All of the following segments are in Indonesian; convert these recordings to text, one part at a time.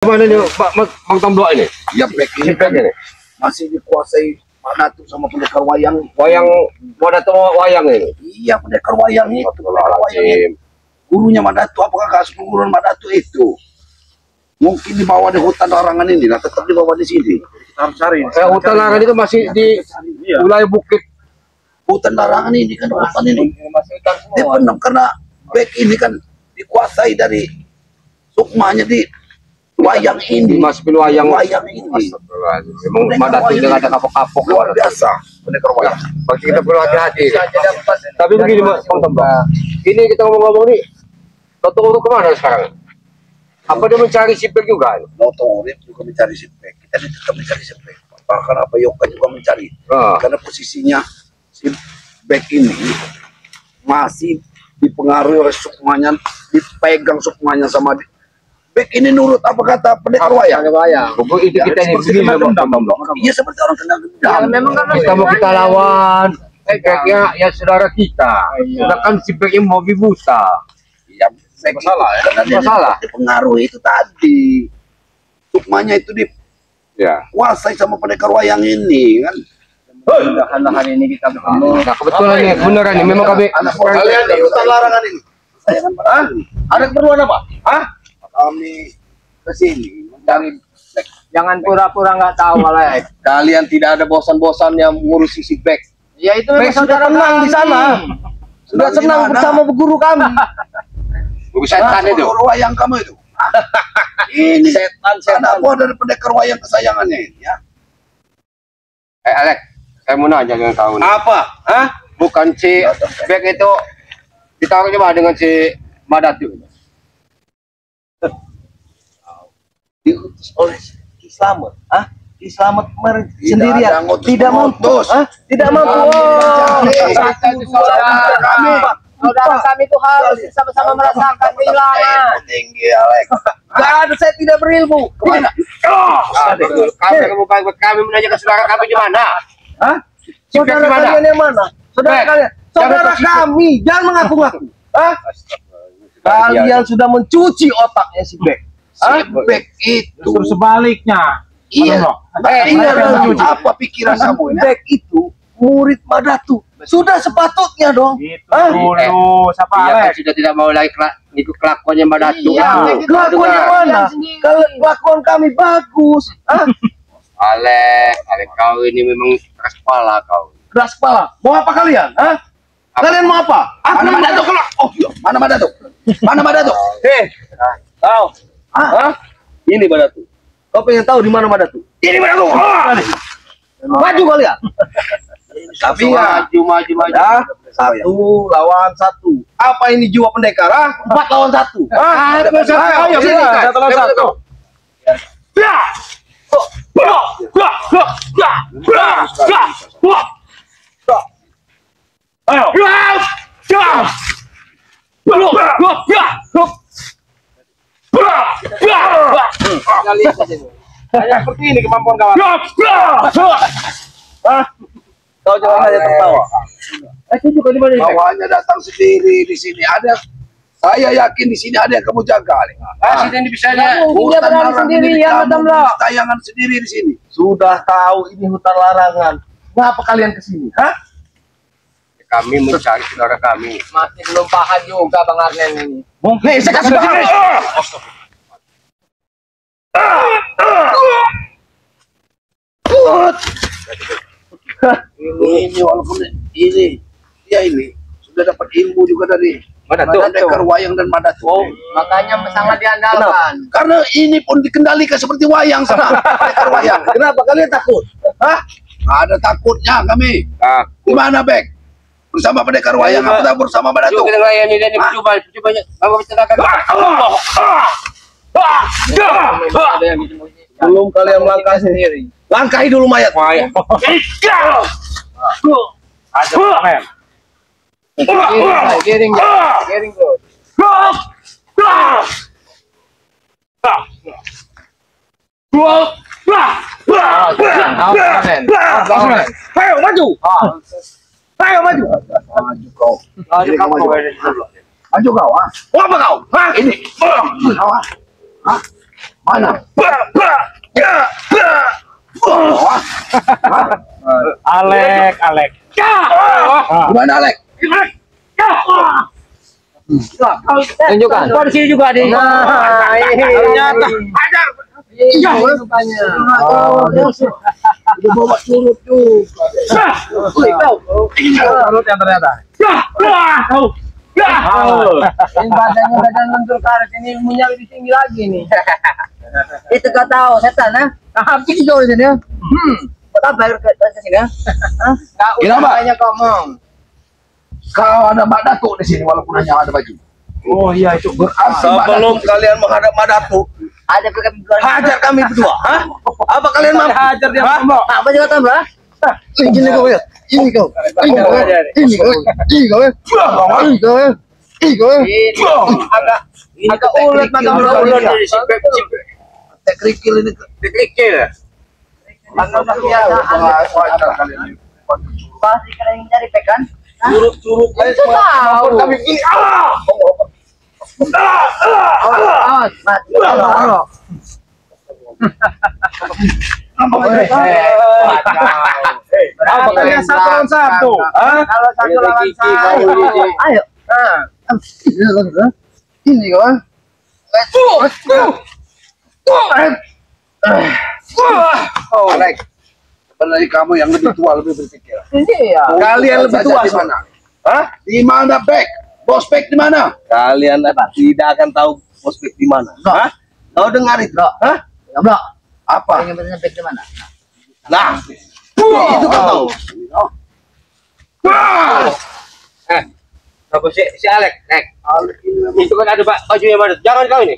Mana nih Bang Tomblok ini? Ya back ini masih dikuasai Madatu sama pendekar wayang. Madatu wayang ini. Iya, pendekar wayang itu. Gurunya Madatu, apakah kasus pengguruan Madatu itu? Mungkin dibawa di hutan larangan ini, nah tetap dibawa di sini. Kita harus cari. Hutan larangan itu masih di wilayah bukit. Hutan larangan ini kan hutan ini. Dia penuh karena back ini kan dikuasai dari sukmanya di wayang ini. Dimasukin wayang ini. Memang Madatu itu ada kapok-kapok. Luar biasa pendekar wayang. Pasti kita perlu hati-hati. Tapi begini Bang Tomblok. Ini kita ngomong-ngomong nih. Toto kemana sekarang? Apa dia mencari sipek juga? Motorip juga mencari sipek. Kita tetap mencari sipek. Bahkan apa Yoka juga mencari. Karena posisinya si back ini masih dipengaruhi oleh sukmanya, dipegang sukmanya sama back ini nurut apa kata pendekar wayang. Itu kita ini begini Iya seperti orang kena gendam. Memang kan kita mau kita lawan. Backnya ya saudara kita. Sedangkan si backnya mau buta. Iya. Masalah ya, masalah dipengaruhi itu tadi sukmanya itu dikuasai sama pendekar wayang ini kan. Mudah-mudahan ini kita bertemu. Nah kebetulan nih beneran nih memang kalian di hutan larangan ini. Saya kan Ada keperluan apa? Kami kesini mencari. Jangan pura-pura nggak tahu Alek. Kalian tidak ada bosan-bosannya ngurusi si Bek. Ya itu memang saudara tenang di sana. Sudah senang bersama guru kami. Guru setan itu. Guru wayang kamu itu. Ini setan. Aku dari pendekar wayang kesayangannya ini ya. Alek, saya mau nanya dengan kau nih. Apa? Bukan si Bek itu ditaruh coba dengan si Madatu. Diutus oleh Slamet. Slamet kemarin sendirian. Tidak mampu. Tidak mampu. Saudara kami itu harus sama-sama merasakan kehilangan. Tinggi Alek. Gak ada, saya tidak berilmu. Kemana? Kami menanyakan saudara kami di mana? Saudara kalian yang mana? Saudara kalian. Saudara kami, jangan mengaku-ngaku. Kalian sudah mencuci otaknya si Bek. Si Bek itu sebaliknya. Iya. Apa pikiran kamu? Bek itu murid Madatu. Sudah sepatutnya dong. Dulu siapa Alek? Sudah tidak mau lagi ikut kelakuannya Madatu. Kelakuan yang mana? Kalau kelakuan kami bagus. Alek kau ini memang keras kepala kau. Keras kepala. Mau apa kalian? Kalian mau apa? Mana Madatu? Oh iya, mana Madatu? Mana Madatu? Tahu? Ini Madatu. Kau pengen tahu di mana Madatu? Ini Madatu. Maju kalian. Tapi maju. Satu lawan satu. Apa ini jiwa pendekar? 4 lawan 1. Ayo sini. 1 lawan 1. Hanya seperti ini kemampuan kawan. Kau jangan hanya tertawa. Juga di mana? Bawahnya datang sendiri di sini ada. Saya yakin di sini ada yang kamu jaga. Sini bisa dia. Dia berani sendiri ya, tayangan sendiri di sini. Sudah tahu ini hutan larangan. Ngapa kalian kesini? Kami mencari saudara kami. Masih belum paham juga Bang Arnen ini. Nih, saya kasih tahu. Ini walaupun ini sudah dapat ilmu juga dari pendekar wayang dan Madatu. Makanya sangat diandalkan. Karena ini pun dikendalikan seperti wayang sana. Pendekar wayang. Kenapa kalian takut? Ada takutnya kami. Di mana Bek? Bersama pendekar wayang apa bersama Madatu? Kita layani dan coba apa bercakap. Belum kalian melangkah sendiri. Langkahi dulu mayat. Giring bro. Ayo maju. Ayo maju. Maju kau. Maju kau. Maju kau. Apa kau? Ini. Mana? Alek, Alek. Gimana, Alek? Tunjukkan. Kau di sini juga deh. Nah, ini Ternyata. iya rupanya. Bawa curut tuh. Salut yang ternyata. Ini badannya badan lentur karet, ini ilmunya lebih tinggi lagi nih. Itu kau tahu setan, ha? Habis kau di sini, ya? Kau tak bayar ke sini, ya? Kau Kenapa? banyak ngomong. Kau ada Mbak Datuk di sini walaupun hanya ada baju. Oh iya itu. Berarti Mbak Sebelum Datuk- kalian menghadap Madatu, ada kami hajar kami berdua, ha? Apa kalian mampu? Hajar dia Hah? Mbak. Apa juga tahu, Mbak? Ini kau ya. Ini kau. Ini kau. Ini kau. Ini kau. Ini kau. Ini kau. Ini agak ulet macam ulet dari si Bek. Tek kerikil ini. Dikikil. Pasti kalian cari pekan. Curut-curut Itu tahu. kami gini. Awas, mati. Apa kalian satu lawan satu? Hah? Kalau satu lawan satu. Ayo. Ini kau. Alek, sebenarnya kamu yang lebih tua lebih berpikir. Ini ya. Kalian lebih tua di mana? Hah? Di mana Bek? Bos Bek di mana? Kalian tidak akan tahu prospek di mana. Hah? Kau dengar itu? Hah? Bro. Apa? Yang benar di mana? Nah, Itu kau tahu. Apa si Alek? Itu kan ada baju yang mana? Jangan kau ini.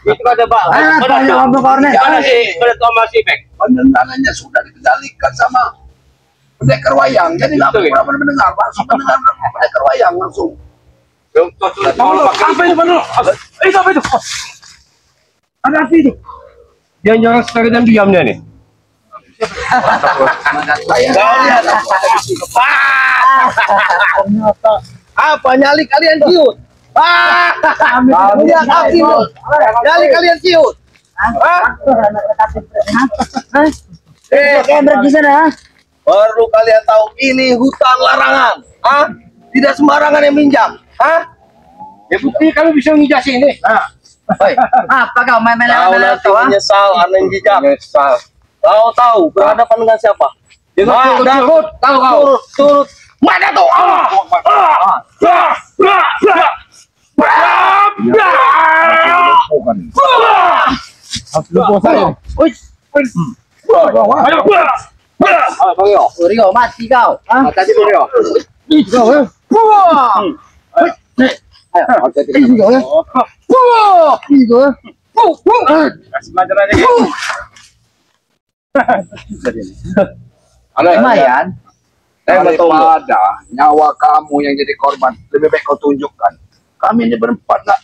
Itu kan ada mana si Thomas si Bek? penendangannya sudah dikendalikan sama pendekar wayang. Jadi nggak Betul, ya? pernah mendengar, langsung mendengar pendekar wayang langsung. Apa itu Bang? Itu apa itu? Ada apa itu? Jangan sekali dan diamnya nih. Kau lihat Apa nyali kalian ciut? Lihat api lu. Nyali kalian ciut. Kayak di sana. Baru kalian tahu ini hutan larangan. Hah? Tidak sembarangan yang minjam. Hah? Ya bukti kami bisa ngijak sini. Apa kau main-main Kau nanti menyesal aneh jejak. Menyesal. Kau tahu berhadapan dengan siapa? Dengan Dakut, tahu kau. Turut mana tuh? Rio mati kau. Tadi beliau. Kasih pelajaran aja gitu. Lumayan. Daripada nyawa kamu yang jadi korban, lebih baik kau tunjukkan. Kami ini berempat nggak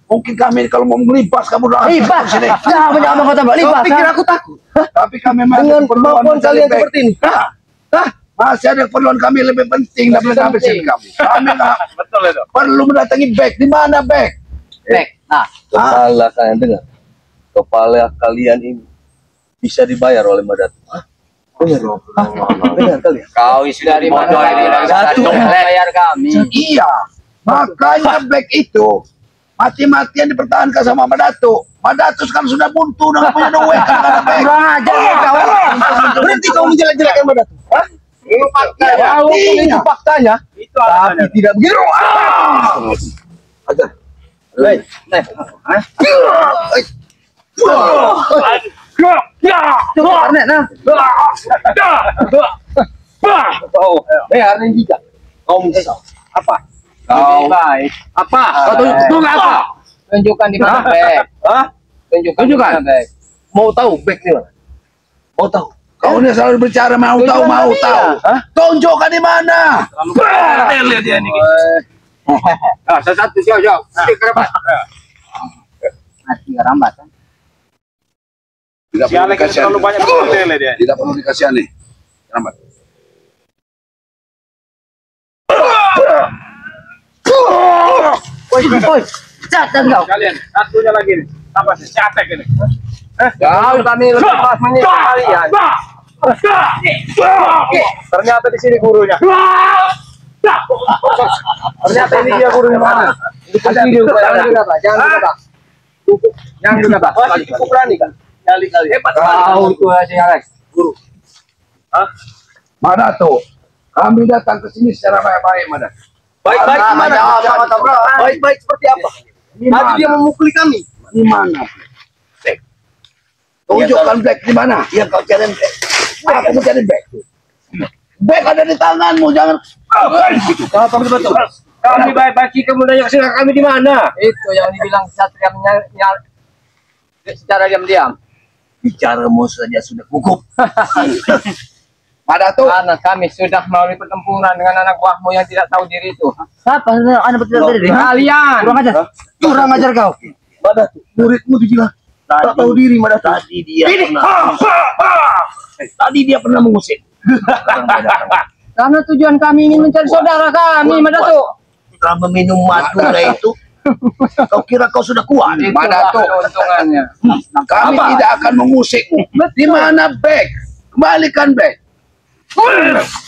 mungkin kami kalau mau melibas kamu udah Libas. sini. Ya, banyak kau tambah libas. pikir aku takut Tapi kami masih dengan ada keperluan kemampuan mencari kalian baik. seperti ini. Masih ada keperluan kami lebih penting daripada kami sini kamu. Kami nggak Betul itu. perlu mendatangi back. Di mana back? Bek. Nah, Kepala kalian dengar. Kepala kalian ini bisa dibayar oleh Madatu. Dengar kalian. Kau sudah di mana ini? Satu. bayar kami. Iya. Makanya back itu mati-matian dipertahankan sama Madatu. Madatu sekarang sudah buntu dengan punya duit kan ada back. Berhenti kau menjelek-jelekan Madatu. Ini fakta. Walaupun itu faktanya, Itu tapi alasannya. tidak begitu. Ajar. Karena nah. Kau, aneh jejak. Kau menyesal. Apa? Kau Baik. Apa? Kau tunjuk apa? Tunjukkan di mana Bek. Hah? Tunjukkan. Di mana, Bek. Mau tahu back di mana? Mau tahu? Kau ini selalu bicara mau tahu mau tahu. Hah? Tunjukkan di mana? Lihat dia nih. Ah, satu jauh. Kerabat. Mati rambat kan. Tidak Si perlu Alek ini dikasih terlalu banyak tele dia. Tidak perlu dikasih aneh. Selamat. Woi, jatuh kau. Kalian satunya lagi nih. Apa sih? Catek ini. Jauh kami lebih pas menyiksa kalian. Ternyata di sini gurunya. Ternyata ini dia gurunya mana? Jangan juga Pak. Cukup berani kan? Kali-kali. Hebat. Tahu itu aja Alex. Guru. Hah? Mana tuh? Kami datang ke sini secara baik-baik, Mana. Baik-baik gimana? Baik-baik seperti apa? Tadi dia memukuli kami. Di mana? Black. Tunjukkan Black di mana? Yang kau cari Black. Aku mencari Black. Black ada di tanganmu, jangan. Kami baik-baik, kamu nanya kesini kami di mana? Itu yang dibilang Satria secara diam-diam. Bicaramu saja sudah cukup. Mana tuh? Karena kami sudah melalui pertempuran dengan anak buahmu yang tidak tahu diri itu. Siapa anak tidak tahu diri? Kalian. Kurang ajar. Kurang ajar kau. Mana tuh? Muridmu dibilang tak tahu diri. Mana tadi dia tadi dia pernah mengusir. Karena tujuan kami ingin mencari saudara kami, Madatu. Setelah meminum Madura itu, kau kira kau sudah kuat? Mana tuh? Keuntungannya. Kami tidak akan mengusikmu. Di mana Black? Kembalikan Black.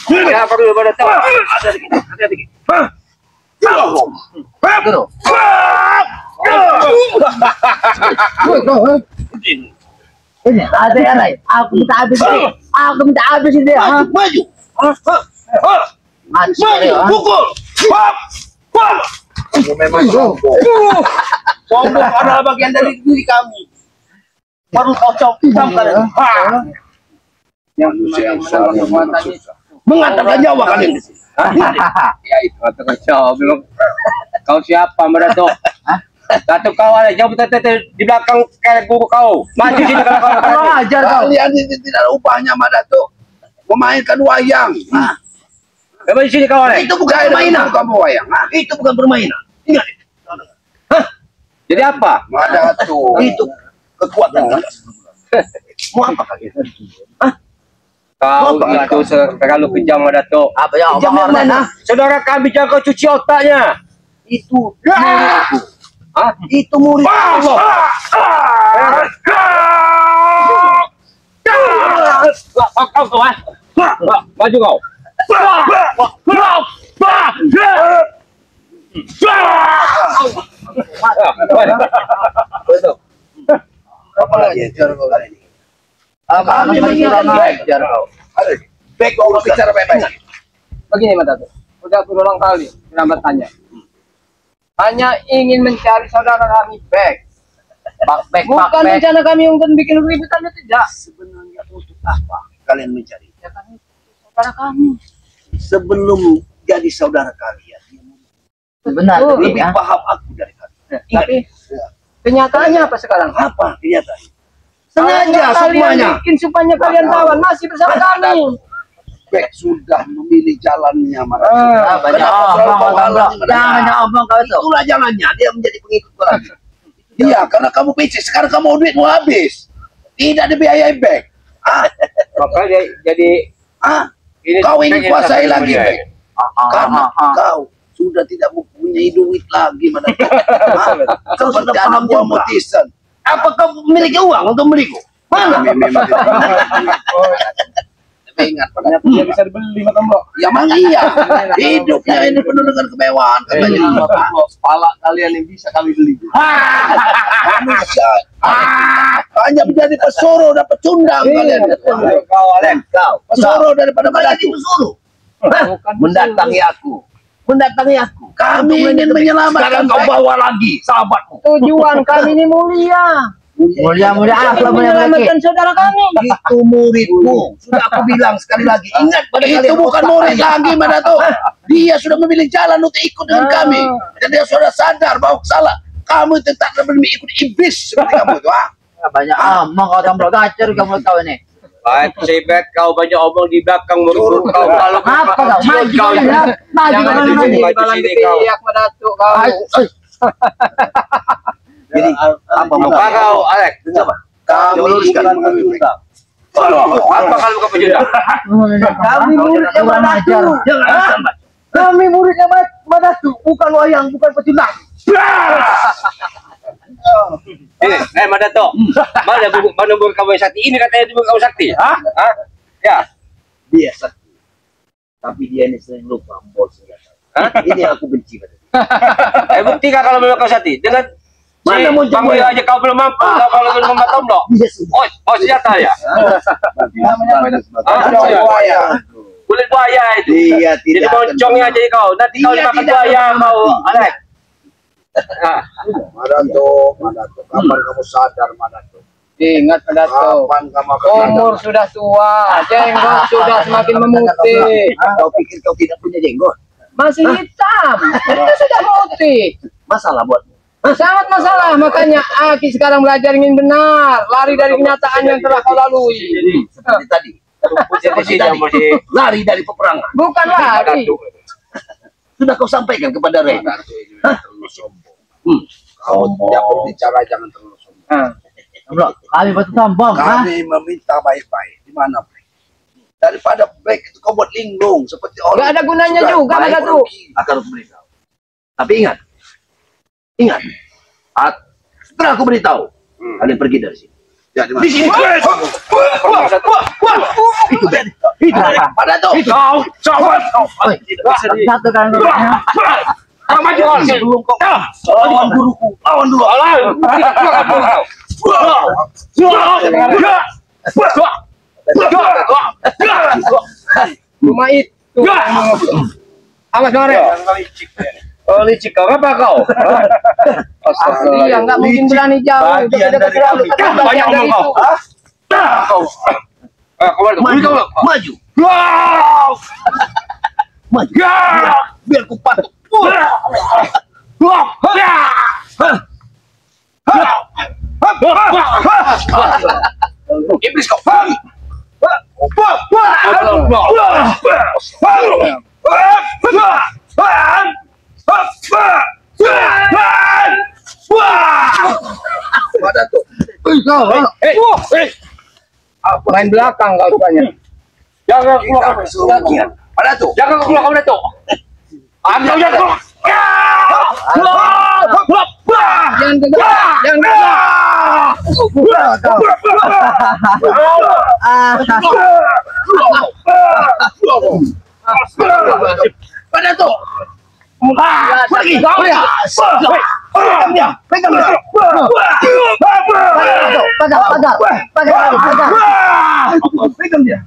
Ya, perlu pada tahu. Hati-hati. Ini ada yang lain. Aku minta habis ini. Aku minta habis ini. Maju. Pukul. Memang Sombong adalah bagian dari diri kami. Baru kau camkan. Mengatakan nyawa kalian di sini. ya itu kata kau bilang kau siapa Madato? Datuk kau ada jauh di belakang kayak guru kau. Maju sini kalau kau Ajar kau. Kalian ini tidak ada upahnya, Madato. Memainkan wayang. Coba di sini kau ada. Itu bukan Saya permainan. kamu wayang. Itu bukan permainan. Ingat. Jadi apa? Madato. Itu kekuatan kita. Mau apa kalian? Kau itu terlalu kejam Madato. Apa ya? Jangan mana? Saudara kami jangan kau cuci otaknya. Itu muridku. Hah? Itu murid. Maju kau. Apa lagi? Kami mengingatkan ajar kau. Baik, kau bicara baik-baik. Begini Madatu. Udah berulang kali Keramat tanya. Hanya ingin mencari saudara kami back. Bukan rencana kami untuk bikin keributan, tidak. Sebenarnya untuk apa kalian mencari? Ya kami saudara kami. Sebelum jadi saudara kalian, Benar. lebih paham aku dari kalian. Tapi kenyataannya apa sekarang? Apa kenyataan? Sengaja semuanya. kalian bikin supaya kalian tawan masih bersama kami. Baik sudah memilih jalannya, Madato. Banyak omong. Jangan omong kau itu. Itulah jalannya dia menjadi pengikut lagi. Iya, karena kamu pecah. Sekarang kamu duit mau habis. Tidak dibiayai Baik. Maka jadi ini Kau ingin kuasai lagi, Baik. Baik. Karena kau sudah tidak mempunyai duit lagi, Madato. Kau sudah paham buah motisan. Apa kau memiliki uang untuk membeliku? Mana? Ingat, Ternyata dia bisa dibeli mata mbok. ya mang iya. Hidupnya ini penuh dengan kemewahan katanya. Kepala kalian yang bisa kami beli. Manusia. Hanya menjadi pesoro dan pecundang kalian. Kau Pesoro daripada jadi Madato. pesuruh. Mendatangi aku. Kami ingin menyelamatkan Sekarang kau Baik. bawa lagi sahabatmu. Tujuan kami ini mulia. Mulia apa mulia lagi? Menyelamatkan saudara kami. Itu muridmu. Sudah aku bilang sekali lagi. Ingat pada Itu kalian. bukan murid lagi, Madato. Dia sudah memilih jalan untuk ikut dengan kami. Dan dia sudah sadar bahwa salah. Kamu tetap lebih ikut iblis seperti kamu itu. Banyak omong kau tombrok gacor kamu tahu ini. Baik, Sebek, kau banyak omong di belakang murid kau. Kalau Apa kau? Maju kau ya. Maju Jangan kau sini, maju. maju sini kau. Pihak Madatu kau. Jadi apa mau Apa kau, Alex? Kami ingin mengambil. Apa kalau bukan pecundang? Kami muridnya Madatu. Jangan sampai. Kami muridnya Madatu, bukan wayang, bukan pecundang. Mana tuh? Mana burung kamu yang sakti? Ini katanya burung kamu sakti. Hah? Ya. Dia sakti. Tapi dia ini sering lupa bos senjata. Ini yang aku benci. Buktikan kalau memang kau sakti. Dengan Mana mau panggil aja kau belum mampu. Kau belum memotong dong. Oh senjata ya. Kulit buaya itu. Dia Jadi tidak moncongnya aja kau. Nanti kau dimakan buaya kau. Alek. Madato, kapan kamu sadar Madato? Ingat Madato. Kapan kamu akan sadar? Umur sudah tua, jenggot sudah semakin memutih. Kau pikir kau tidak punya jenggot? Masih hitam, itu sudah putih. Masalah buatmu. Sangat masalah, makanya Aki sekarang belajar ingin benar, lari dari kenyataan yang telah kau lalui. Seperti tadi. Seperti tadi. Lari dari peperangan. Bukan lari. Sudah kau sampaikan kepada Ray. Terlalu sombong. Kau tidak berbicara jangan terlalu sombong. Kami batu tambang, Kami meminta baik-baik. Di mana baik? Daripada baik itu kau buat linglung seperti orang. Gak ada gunanya sudah juga, baik, Madato. orang gila. Akan aku beritahu. Tapi ingat. Setelah aku beritahu, kalian pergi dari sini. Ya, Di sini. Itu pada tuh. Kau cowok. satu kan. Kau maju kau. Sebelum kau lawan guruku, lawan dulu. Cuma itu. Awas Nore. Oh licik kau apa kau? Iya, nggak mungkin berani jauh. Bagian dari kami. Banyak omong kau. Maju. Maju. Maju. Biar ku patuk. Iblis kau. Madato. Main belakang kau rupanya. Jangan Kita kesuruhan. Madato. Jangan keluar kamu Dato. Ambil jangan. Jangan gegabah, jangan gegabah. Madato. Pergi. Pegang dia. Pegang dia. Pegang dia.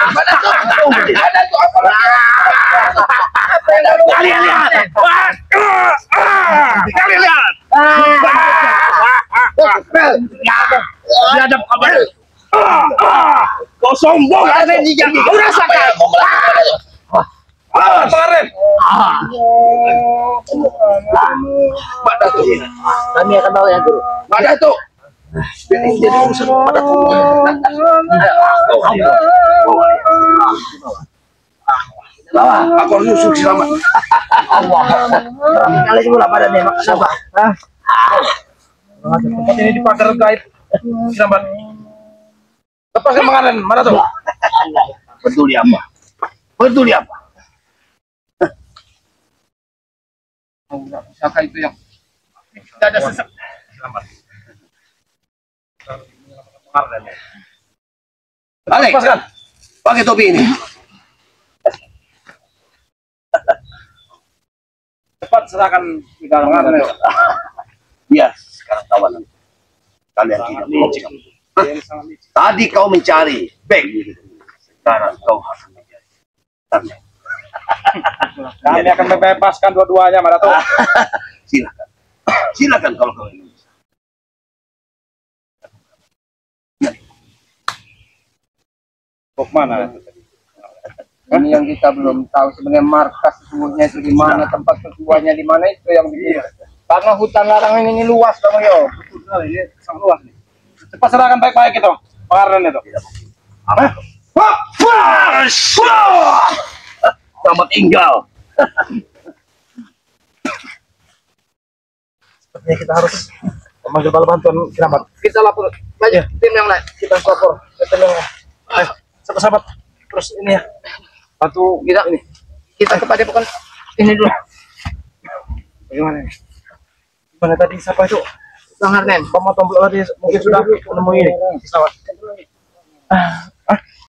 Madato. Madato apa lagi? Kalian lihat. Kalian lihat. Biadab kabar. Kau sombong ada di jangki. Kau rasakan. Kemarin. Madato. Kami akan bawa ya guru. Madato. Ini jadi urusan Madato. Bawa. Aku harus nyusul selamat. Kali juga badannya kenapa? Tempat ini di pagar gaib. Sinabat. Lepaskan makanan, mana tuh? Peduli apa? Peduli apa? Saka itu yang tidak ada sesak. Balik. Lepaskan. Pakai topi ini. Cepat serahkan di dalam makanan. Ya, sekarang tawanan. Kalian tidak mencari. Tadi kau mencari bag. Sekarang kau akan mencari. Kami akan membebaskan dua-duanya, Madato. Silakan. Silakan kalau kau ingin. Kok mana? Ini yang kita belum tahu sebenarnya markas sesungguhnya itu di mana, tempat ketuanya di mana itu yang bikin. Karena hutan larangan ini luas kamu yo. Betul sekali, ini sangat luas nih. Cepat serahkan baik-baik itu, makanan itu. Selamat tinggal. Sepertinya kita harus memanggil bala bantuan kerabat. Kita lapor aja tim yang lain. Kita harus lapor ke tim yang lain. Ayo, sahabat-sahabat. Terus ini ya, bantu Kita ini. Kita kepada bukan ini dulu. bagaimana ini? Mana tadi siapa itu? Bang Harnen. Pemotong bola tadi mungkin sudah menemui pesawat.